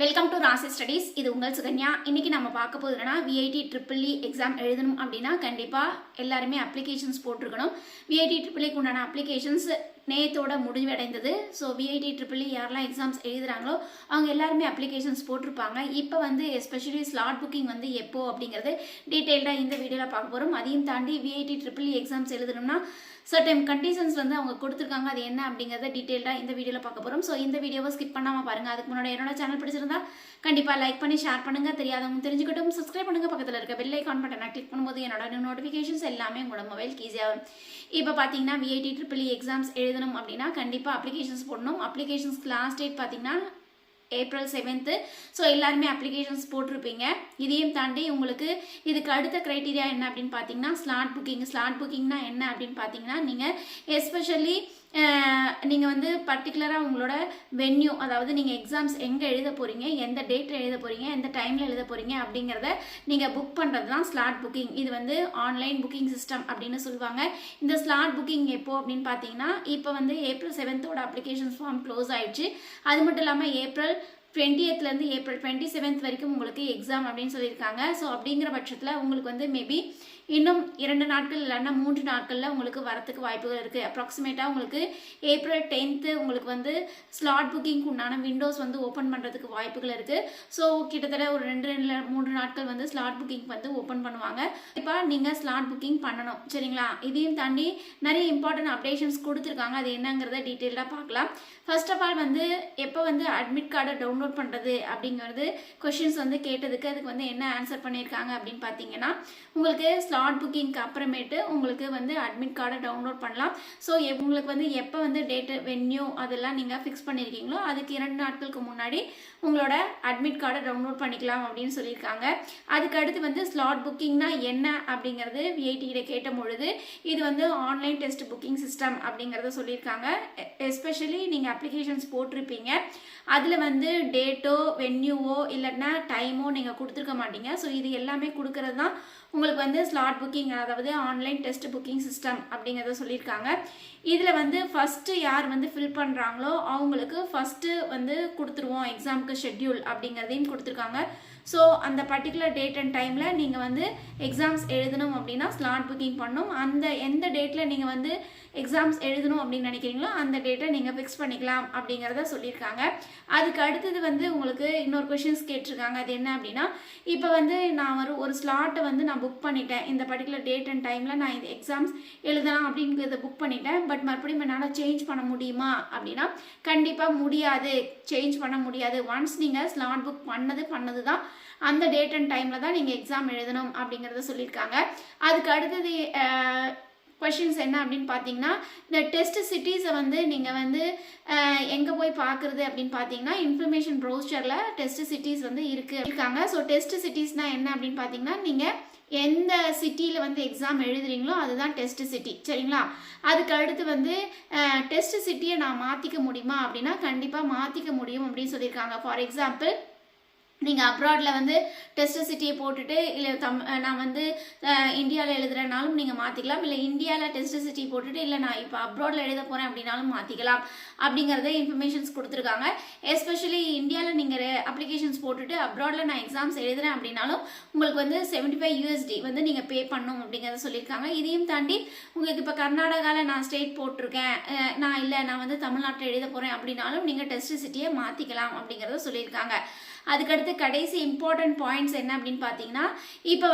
Welcome to ராசி studies. இது உங்கள் சுகன்யா. இன்னைக்கு நம்ம பார்க்க போதுன்னா விஐடி ட்ரிபிள்இ எக்ஸாம் எழுதணும் அப்படின்னா கண்டிப்பாக எல்லாருமே அப்ளிகேஷன்ஸ் போட்டிருக்கணும். விஐடி ட்ரிபிள்இக்கு உண்டான அப்ளிகேஷன்ஸ் நேத்தோட முடிவடைந்தது. ஸோ விஐடி ட்ரிபிள்இ யாரெல்லாம் எக்ஸாம்ஸ் எழுதுறாங்களோ அவங்க எல்லாருமே அப்ளிகேஷன்ஸ் போட்டிருப்பாங்க. இப்போ எஸ்பெஷலி ஸ்லாட் புக்கிங் எப்போ அப்படிங்கிறது டீட்டெயில்டாக இந்த வீடியோவில் பார்க்க போகிறோம். அதையும் தாண்டி விஐடி ட்ரிபிள்இ எக்ஸாம்ஸ் எழுதணும்னா சர்டன் கண்டிஷன்ஸ் அவங்க கொடுத்துருக்காங்க. அது என்ன அப்படிங்கிறத டீட்டெயில்டாக இந்த வீடியோவில் பார்க்க போகிறோம். ஸோ இந்த வீடியோவை ஸ்கிப் பண்ணாமல் பாருங்கள். அதுக்கு முன்னாடி என்னோட சேனல் பிடிச்சிருந்தா கண்டிப்பாக லைக் பண்ணி ஷேர் பண்ணுங்கள். தெரியாதவங்க தெரிஞ்சுக்கிட்டும் சப்ஸ்கிரைப் பண்ணுங்கள். பக்கத்தில் இருக்க பெல் ஐகான் பட்டனை கிளிக் பண்ணும்போது என்னோட நோட்டிஃபிகேஷன்ஸ் எல்லாமே உங்களோட மொபைலுக்கு ஈஸியாக வரும். இப்போ பார்த்தீங்கன்னா விஐடி ட்ரிபிள்இ எக்ஸாம்ஸ் எழுதணும் அப்படின்னா கண்டிப்பாக அப்ளிகேஷன்ஸ் போடணும். அப்ளிகேஷன்ஸ்க்கு லாஸ்ட் டேட் பார்த்தீங்கன்னா April 7th. ஸோ எல்லாருமே அப்ளிகேஷன்ஸ் போட்டிருப்பீங்க. இதையும் தாண்டி உங்களுக்கு இதுக்கு அடுத்த க்ரைட்டீரியா என்ன அப்படின்னு பார்த்தீங்கன்னா ஸ்லாட் புக்கிங்னா என்ன அப்படின்னு பார்த்தீங்கன்னா நீங்கள் எஸ்பெஷலி நீங்கள் பர்டிகுலராக உங்களோட வென்யூ, அதாவது நீங்கள் எக்ஸாம்ஸ் எங்கே எழுத போகிறீங்க, எந்த டேட்டில் எழுத போகிறீங்க, எந்த டைமில் எழுத போகிறீங்க அப்படிங்கிறத நீங்கள் புக் பண்ணுறது தான் ஸ்லாட் புக்கிங். இது ஆன்லைன் புக்கிங் சிஸ்டம் அப்படின்னு சொல்லுவாங்க. இந்த ஸ்லாட் புக்கிங் எப்போ அப்படின்னு பார்த்தீங்கன்னா இப்போ April 7th applications form close ஆயிடுச்சு. அது மட்டும் இல்லாமல் April 20th April 27th வரைக்கும் உங்களுக்கு எக்ஸாம் அப்படின்னு சொல்லியிருக்காங்க. ஸோ அப்படிங்கிற பட்சத்தில் உங்களுக்கு மேபி இன்னும் 2 நாட்கள் இல்லைன்னா 3 நாட்களில் உங்களுக்கு வரத்துக்கு வாய்ப்புகள் இருக்குது. அப்ராக்சிமேட்டாக உங்களுக்கு April 10th உங்களுக்கு ஸ்லாட் புக்கிங்க்கு உண்டான விண்டோஸ் ஓப்பன் பண்ணுறதுக்கு வாய்ப்புகள் இருக்குது. ஸோ கிட்டத்தட்ட ஒரு 2-3 நாட்கள் ஸ்லாட் புக்கிங் ஓப்பன் பண்ணுவாங்க. இப்போ நீங்கள் ஸ்லாட் புக்கிங் பண்ணணும், சரிங்களா? இதையும் தாண்டி நிறைய இம்பார்ட்டன்ட் அப்டேஷன்ஸ் கொடுத்துருக்காங்க. அது என்னங்கிறத டீட்டெயிலாக பார்க்கலாம். ஃபர்ஸ்ட் ஆஃப் ஆல் எப்போ அட்மிட் கார்டை டவுன்லோட் பண்ணுறது அப்படிங்கிறது கொஷின்ஸ் கேட்டதுக்கு அதுக்கு என்ன ஆன்சர் பண்ணியிருக்காங்க அப்படின்னு பார்த்தீங்கன்னா உங்களுக்கு ஸ்லாட் புக்கிங்க்கு அப்புறமேட்டு உங்களுக்கு அட்மிட் கார்டை டவுன்லோட் பண்ணலாம். ஸோ உங்களுக்கு எப்போ டேட்டு வென்யூ அதெல்லாம் நீங்கள் ஃபிக்ஸ் பண்ணியிருக்கீங்களோ அதுக்கு 2 நாட்களுக்கு முன்னாடி உங்களோட அட்மிட் கார்டை டவுன்லோட் பண்ணிக்கலாம் அப்படின்னு சொல்லியிருக்காங்க. அதுக்கு அடுத்து ஸ்லாட் புக்கிங்னா என்ன அப்படிங்கிறது விஐடியில கேட்ட பொழுது இது ஆன்லைன் டெஸ்ட் புக்கிங் சிஸ்டம் அப்படிங்கிறத சொல்லியிருக்காங்க. எஸ்பெஷலி நீங்கள் அப்ளிகேஷன்ஸ் போட்டிருப்பீங்க, அதில் டேட்டோ வென்யூவோ இல்லைன்னா டைமோ நீங்கள் கொடுத்துருக்க மாட்டீங்க. ஸோ இது எல்லாமே கொடுக்கறது தான் உங்களுக்கு ஸ்லாட் புக்கிங், அதாவது ஆன்லைன் டெஸ்ட் புக்கிங் சிஸ்டம் அப்படிங்கிறத சொல்லியிருக்காங்க. இதில் ஃபஸ்ட்டு யார் ஃபில் பண்ணுறாங்களோ அவங்களுக்கு ஃபஸ்ட்டு கொடுத்துருவோம் எக்ஸாமுக்கு ஷெட்யூல் அப்படிங்கிறதையும் கொடுத்துருக்காங்க. ஸோ அந்த பர்டிகுலர் டேட் அண்ட் டைமில் நீங்கள் எக்ஸாம்ஸ் எழுதணும் அப்படின்னா ஸ்லாட் புக்கிங் பண்ணணும். அந்த எந்த டேட்டில் நீங்கள் எக்ஸாம்ஸ் எழுதணும் அப்படின்னு நினைக்கிறீங்களோ அந்த டேட்டை நீங்கள் ஃபிக்ஸ் பண்ணிக்கலாம் அப்படிங்கிறத சொல்லியிருக்காங்க. அதுக்கு அடுத்தது உங்களுக்கு இன்னொரு கொஷின்ஸ் கேட்டிருக்காங்க. அது என்ன அப்படின்னா இப்போ நான் ஒரு ஸ்லாட்டை நான் புக் பண்ணிட்டேன், இந்த பர்டிகுலர் டேட் அண்ட் டைமில் நான் இந்த எக்ஸாம்ஸ் எழுதலாம் அப்படிங்கிறத புக் பண்ணிட்டேன். பட் மறுபடியும் என்னால் சேஞ்ச் பண்ண முடியுமா அப்படின்னா கண்டிப்பாக முடியாது, சேஞ்ச் பண்ண முடியாது. ஒன்ஸ் நீங்கள் ஸ்லாட் புக் பண்ணது தான் அந்த டேட் அண்ட் டைமில் தான் நீங்கள் எக்ஸாம் எழுதணும் அப்படிங்கிறத சொல்லியிருக்காங்க. அதுக்கு அடுத்தது கொஷின்ஸ் என்ன அப்படின்னு பார்த்தீங்கன்னா இந்த டெஸ்ட் சிட்டிஸை நீங்கள் எங்கே போய் பார்க்குறது அப்படின்னு பார்த்தீங்கன்னா இன்ஃபர்மேஷன் ப்ரௌசரில் டெஸ்ட் சிட்டிஸ் இருக்காங்க. ஸோ டெஸ்ட் சிட்டிஸ்னால் என்ன அப்படின்னு பார்த்தீங்கன்னா நீங்கள் எந்த சிட்டியில் எக்ஸாம் எழுதுறீங்களோ அதுதான் டெஸ்ட் சிட்டி, சரிங்களா? அதுக்கு அடுத்து டெஸ்ட் சிட்டியை நான் மாற்றிக்க முடியுமா அப்படின்னா கண்டிப்பாக மாற்றிக்க முடியும் அப்படின்னு சொல்லியிருக்காங்க. ஃபார் எக்ஸாம்பிள் நீங்கள் அப்ராடில் டெஸ்ட் சிட்டியை போட்டுட்டு இல்லை நான் இந்தியாவில் எழுதுறனாலும் நீங்கள் மாற்றிக்கலாம். இல்லை இந்தியாவில் டெஸ்ட் சிட்டி போட்டுட்டு இல்லை நான் இப்போ அப்ராடில் எழுத போகிறேன் அப்படின்னாலும் மாற்றிக்கலாம் அப்படிங்கிறத இன்ஃபர்மேஷன்ஸ் கொடுத்துருக்காங்க. எஸ்பெஷலி இந்தியாவில் நீங்கள் அப்ளிகேஷன்ஸ் போட்டுட்டு அப்ராடில் நான் எக்ஸாம்ஸ் எழுதுறேன் அப்படின்னாலும் உங்களுக்கு $75 USD நீங்கள் பே பண்ணணும் அப்படிங்கிறத சொல்லியிருக்காங்க. இதையும் தாண்டி உங்களுக்கு இப்போ கர்நாடகாவில் நான் ஸ்டேட் போட்டிருக்கேன், நான் தமிழ்நாட்டில் எழுத போகிறேன் அப்படின்னாலும் நீங்கள் டெஸ்ட் சிட்டியை மாற்றிக்கலாம் அப்படிங்கிறத சொல்லியிருக்காங்க. அதுக்கடுத்து கடைசி இம்பார்ட்டன்ட் பாயிண்ட்ஸ் என்ன அப்படின்னு பார்த்தீங்கன்னா இப்போ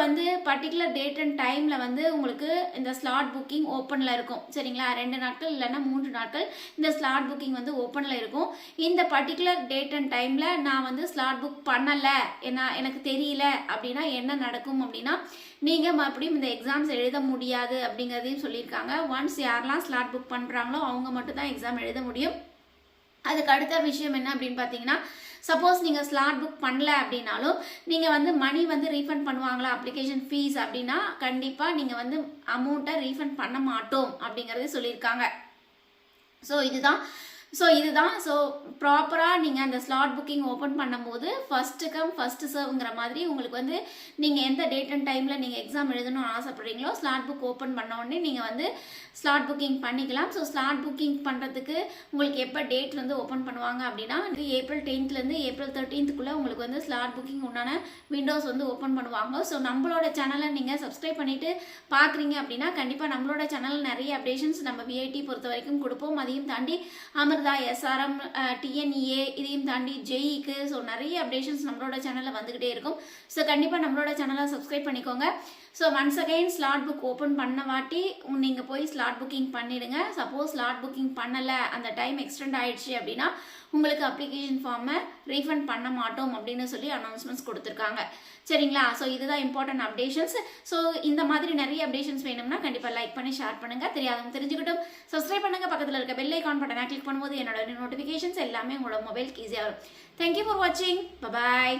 பர்டிகுலர் டேட் அண்ட் டைமில் உங்களுக்கு இந்த ஸ்லாட் புக்கிங் ஓப்பனில் இருக்கும், சரிங்களா? 2 நாட்கள் இல்லைன்னா 3 நாட்கள் இந்த ஸ்லாட் புக்கிங் ஓப்பனில் இருக்கும். இந்த பர்டிகுலர் டேட் அண்ட் டைமில் நான் ஸ்லாட் புக் பண்ணலை, எனக்கு தெரியல அப்படின்னா என்ன நடக்கும் அப்படின்னா நீங்கள் மறுபடியும் இந்த எக்ஸாம்ஸ் எழுத முடியாது அப்படிங்கிறதையும் சொல்லியிருக்காங்க. ஒன்ஸ் யாரெல்லாம் ஸ்லாட் புக் பண்ணுறாங்களோ அவங்க மட்டும் தான் எக்ஸாம் எழுத முடியும். அதுக்கு அடுத்த விஷயம் என்ன அப்படின்னு பார்த்தீங்கன்னா சப்போஸ் நீங்கள் ஸ்லாட் புக் பண்ணல அப்படின்னாலும் நீங்கள் மணி ரீஃபண்ட் பண்ணுவாங்களா அப்ளிகேஷன் ஃபீஸ் அப்படின்னா கண்டிப்பாக நீங்கள் அமௌண்ட்டை ரீஃபண்ட் பண்ண மாட்டோம் அப்படிங்கிறத சொல்லியிருக்காங்க. ஸோ இதுதான் ஸோ இதுதான். ஸோ ப்ராப்பராக நீங்கள் அந்த ஸ்லாட் புக்கிங் ஓப்பன் பண்ணும்போது ஃபஸ்ட்டு கம் ஃபஸ்ட்டு சர்வ்ங்கிற மாதிரி உங்களுக்கு வந்து நீங்கள் எந்த டேட் அண்ட் டைமில் நீங்கள் எக்ஸாம் எழுதணும்னு ஆசைப்படுறீங்களோ ஸ்லாட் புக் ஓப்பன் பண்ண உடனே நீங்கள் வந்து ஸ்லாட் புக்கிங் பண்ணிக்கலாம். ஸோ ஸ்லாட் புக்கிங் பண்ணுறதுக்கு உங்களுக்கு எப்போ டேட் வந்து ஓப்பன் பண்ணுவாங்க அப்படின்னா April 10th April 13th உங்களுக்கு வந்து ஸ்லாட் புக்கிங் உண்டான விண்டோஸ் வந்து ஓப்பன் பண்ணுவாங்க. ஸோ நம்மளோட சேனலை நீங்கள் சப்ஸ்கிரைப் பண்ணிவிட்டு பார்க்குறீங்க அப்படின்னா கண்டிப்பாக நம்மளோட சேனலில் நிறைய அப்டேஷன்ஸ் நம்ம விஐடி பொறுத்த வரைக்கும் கொடுப்போம். அதையும் தாண்டி அமிர்தா, எஸ்ஆர்எம், டிஎன்இஏ இதையும் தாண்டி ஜெயிக்கு ஸோ நிறைய அப்டேஷன்ஸ் நம்மளோட சேனலில் வந்துக்கிட்டே இருக்கும். ஸோ கண்டிப்பாக நம்மளோட சேனலை சப்ஸ்கிரைப் பண்ணிக்கோங்க. So once again slot book open பண்ண வாட்டி நீங்கள் போய் ஸ்லாட் புக்கிங் பண்ணிவிடுங்க. சப்போஸ் ஸ்லாட் புக்கிங் பண்ணலை, அந்த டைம் எக்ஸ்டெண்ட் ஆயிடுச்சு அப்படின்னா உங்களுக்கு அப்ளிகேஷன் ஃபார்மை ரீஃபண்ட் பண்ண மாட்டோம் அப்படின்னு சொல்லி அனௌன்ஸ்மெண்ட்ஸ் கொடுத்துருக்காங்க. சரிங்களா? ஸோ இதுதான் இம்பார்ட்டன்ட் அப்டேஷன்ஸ். ஸோ இந்த மாதிரி நிறைய அப்டேஷன்ஸ் வேணும்னா கண்டிப்பாக லைக் பண்ணி ஷேர் பண்ணுங்கள். தெரியாதவங்க தெரிஞ்சுக்கிட்டும் சப்ஸ்கிரைப் பண்ணுங்கள். பக்கத்தில் இருக்க பெல் ஐகான் பட்டனை கிளிக் பண்ணும்போது என்னோட நோட்டிஃபிகேஷன்ஸ் எல்லாமே உங்களோட மொபைலுக்கு ஈஸியாக வரும். தேங்க்யூ ஃபார் வாட்சிங். பாய்.